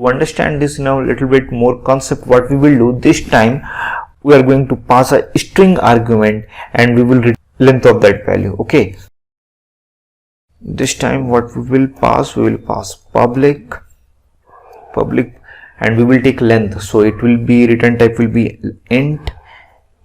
To understand this in a little bit more concept, what we will do this time, we are going to pass a string argument and we will return length of that value. Okay, this time what we will pass public and we will take length, so it will be return type will be int.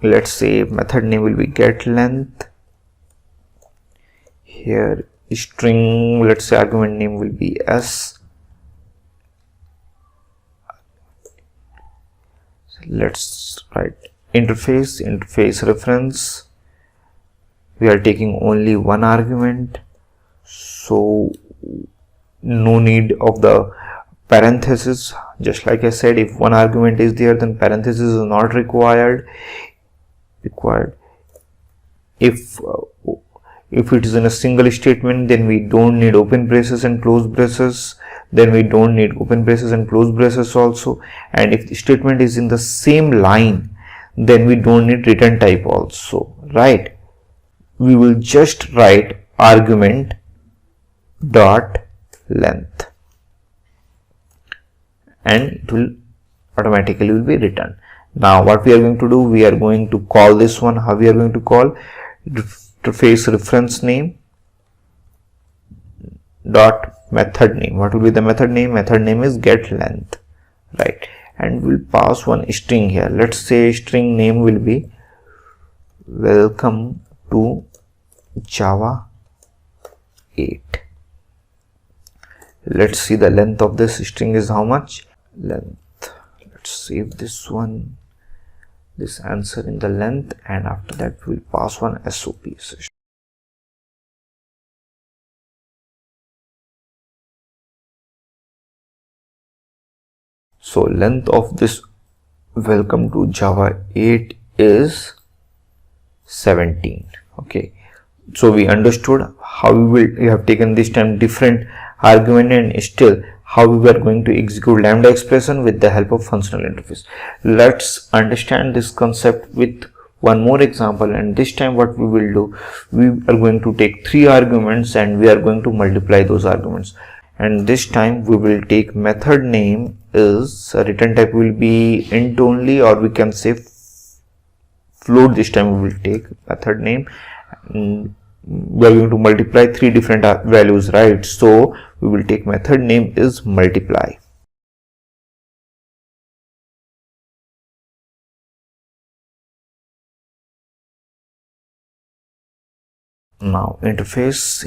Let's say method name will be get length. Here string, let's say argument name will be s. Let's write interface reference. We are taking only one argument, so no need of the parenthesis. Just like I said, if one argument is there, then parenthesis is not required. If it is in a single statement, then we don't need open braces and close braces. Then we don't need open braces and close braces also. And if the statement is in the same line, then we don't need return type also, right? We will just write argument dot length and it will automatically will be written. Now what we are going to do, we are going to call this one. How we are going to call? Interface reference name dot method name. What will be the method name? Method name is get length, right? And we'll pass one string here. Let's say string name will be welcome to Java 8. Let's see the length of this string is how much. Length, let's save this one, this answer in the length, and after that we'll pass one SOP. So length of this welcome to Java 8 is 17. Okay, so we understood how we have taken this time different argument and still how we were going to execute lambda expression with the help of functional interface. Let's understand this concept with one more example, and this time what we will do, we are going to take 3 arguments and we are going to multiply those arguments. And this time we will take method name is return type will be int only, or we can say float. This time we will take method name. We are going to multiply 3 different values, right? So we will take method name is multiply. Now interface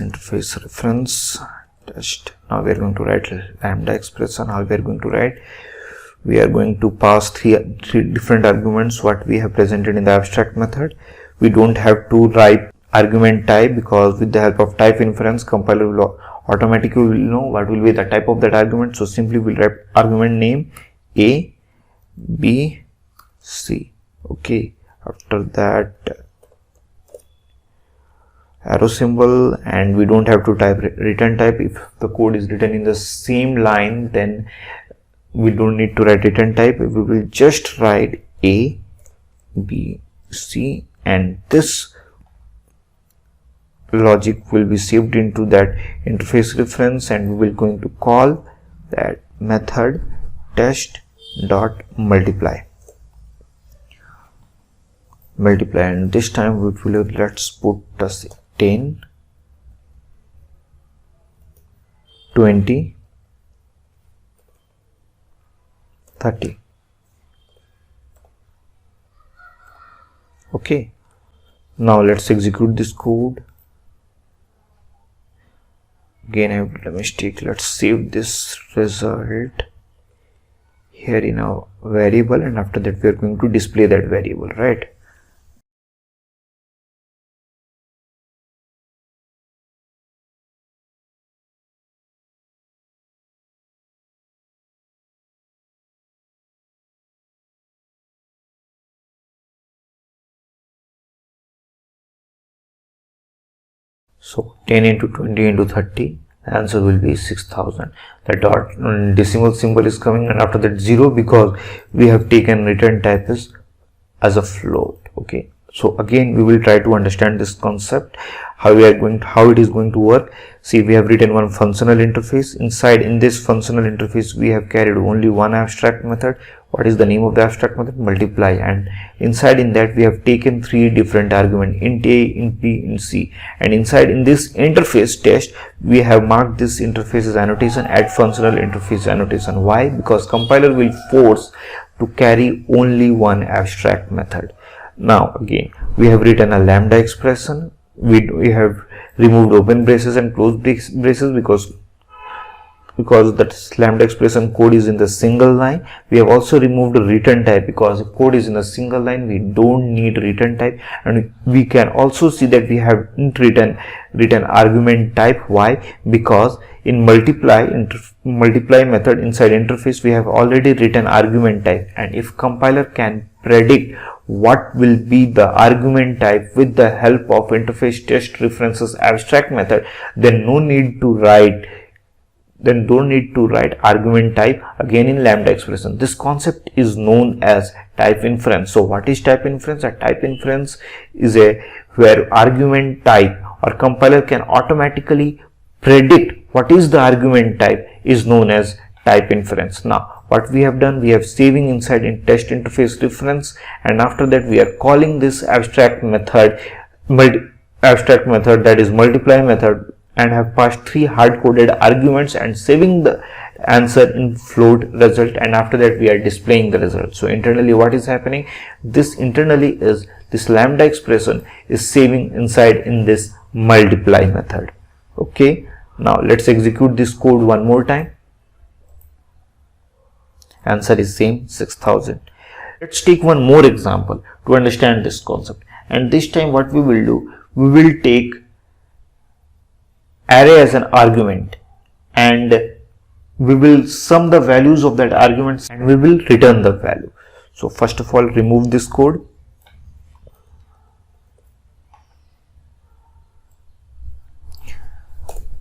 reference test. Now we are going to write lambda expression. How we are going to write? We are going to pass three different arguments what we have presented in the abstract method. We don't have to write argument type, because with the help of type inference, compiler will automatically will know what will be the type of that argument. So simply we'll write argument name A, B, C. Okay, after that arrow symbol, and we don't have to type return type. If the code is written in the same line, then we don't need to write return type. We will just write A, B, C, and this logic will be saved into that interface reference, and we will going to call that method test dot multiply, and this time we will let's put 10, 20, 30. Okay, now let's execute this code. Again I have made a mistake. Let's save this result here in a variable, and after that we are going to display that variable, right? So 10 into 20 into 30, answer will be 6000. The dot decimal symbol is coming, and after that 0, because we have taken return type as a float. Okay, So again we will try to understand this concept, how it is going to work. See, we have written one functional interface. Inside in this functional interface we have carried only one abstract method. What is the name of the abstract method? Multiply. And inside in that we have taken three different arguments, int a, int b, int c, and inside in this interface test we have marked this interface as annotation, add functional interface annotation. Why? Because compiler will force to carry only one abstract method. Now again we have written a lambda expression. We have removed open braces and closed braces because that lambda expression code is in the single line. We have also removed return type because if code is in a single line we don't need return type, and we can also see that we have written argument type. Why? Because in multiply method inside interface we have already written argument type, and if compiler can predict what will be the argument type with the help of interface test references abstract method, then don't need to write argument type again in lambda expression. This concept is known as type inference. So what is type inference? A type inference is where argument type or compiler can automatically predict what is the argument type is known as type inference. Now what we have done, we have saving inside in test interface reference, and after that we are calling this abstract method that is multiply method, and have passed three hard-coded arguments and saving the answer in float result, and after that we are displaying the result. So internally what is happening? This internally is this lambda expression is saving inside in this multiply method. Okay, now let's execute this code one more time. Answer is same, 6000. Let's take one more example to understand this concept, and this time what we will do, we will take array as an argument and we will sum the values of that arguments and we will return the value. So first of all remove this code.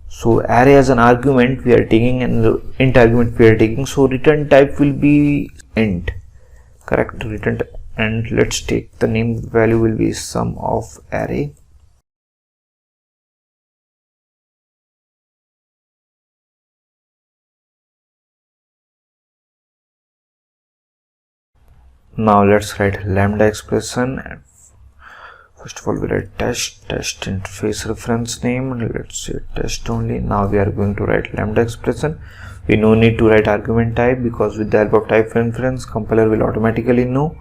So array as an argument we are taking and the int argument we are taking, so return type will be int, correct? Return, and let's take the name value will be sum of array. Now let's write lambda expression, and first of all we write test interface reference name, and let's say test only. Now we are going to write lambda expression. We no need to write argument type because with the help of type inference compiler will automatically know.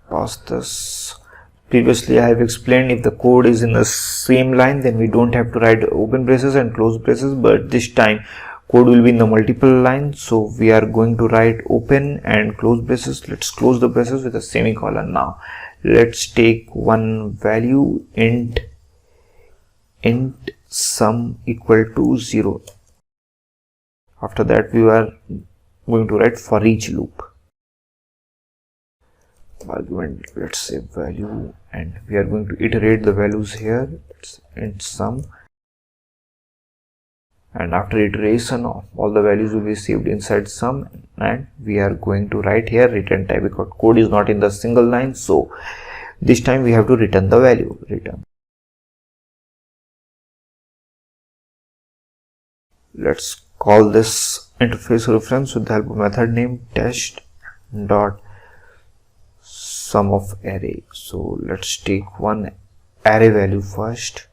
Pause this. Previously I have explained if the code is in the same line then we don't have to write open braces and close braces, but this time code will be in the multiple lines, so we are going to write open and close braces. Let's close the braces with a semicolon. Now let's take one value int sum equal to 0. After that we are going to write for each loop argument, let's say value, and we are going to iterate the values here. It's int sum, and after iteration all the values will be saved inside sum, and we are going to write here return type because code is not in the single line, so this time we have to return the value. Return. Let's call this interface reference with the help of method name test dot sum of array. So let's take one array value first.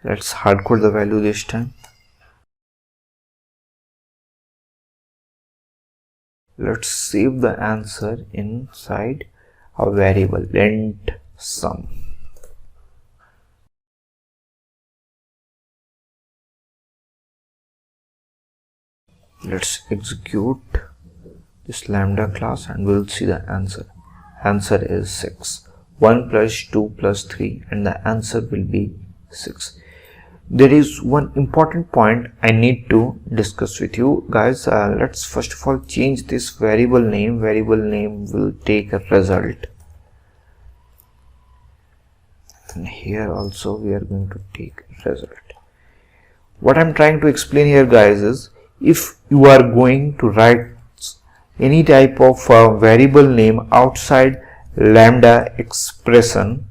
Let's hardcode the value this time. Let's save the answer inside a variable int sum. Let's execute this lambda class and we'll see the answer. Answer is 6. 1 plus 2 plus 3 and the answer will be 6. There is one important point I need to discuss with you guys. Let's first of all change this variable name. Variable name will take a result. And here also we are going to take result. what I'm trying to explain here, guys, is if you are going to write any type of variable name outside lambda expression,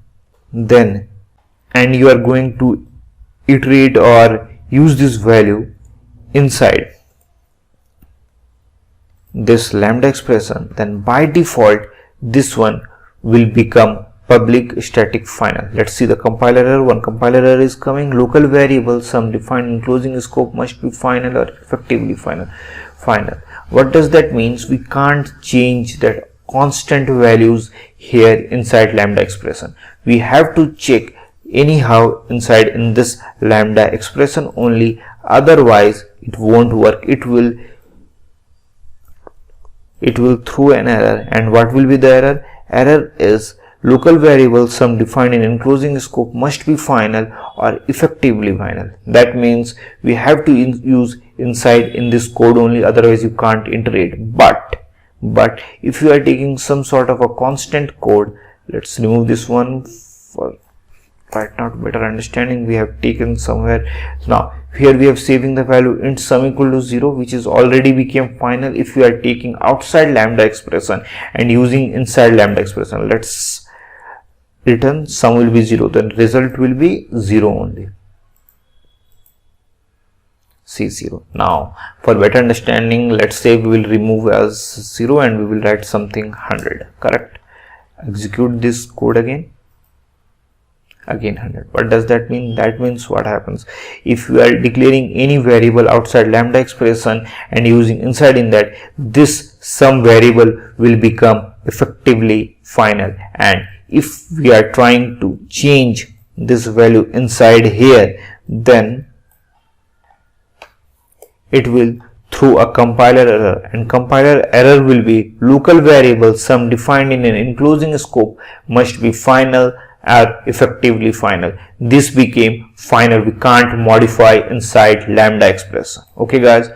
then and you are going to iterate or use this value inside this lambda expression, then by default this one will become public static final. Let's see the compiler error. One compiler error is coming. Local variable sum defined in closing scope must be final or effectively final. What does that means? We can't change that constant values here inside lambda expression. We have to check anyhow inside in this lambda expression only, otherwise it won't work. It will throw an error. And what will be the error? Error is local variable sum defined in enclosing scope must be final or effectively final. That means we have to use inside in this code only, otherwise you can't iterate. But if you are taking some sort of a constant code, let's remove this one for right now to better understanding. We have taken somewhere, now here we have saving the value int sum equal to 0, which is already became final. If you are taking outside lambda expression and using inside lambda expression, let's return sum will be 0, then result will be 0 only. C0. Now for better understanding, let's say we will remove as 0 and we will write something 100. Correct. Execute this code again 100. What does that mean? That means what happens if you are declaring any variable outside lambda expression and using inside in that, this sum variable will become effectively final. And if we are trying to change this value inside here, then it will throw a compiler error, and compiler error will be local variable sum defined in an enclosing scope must be final or effectively final. This became final. We can't modify inside lambda expression. Okay guys,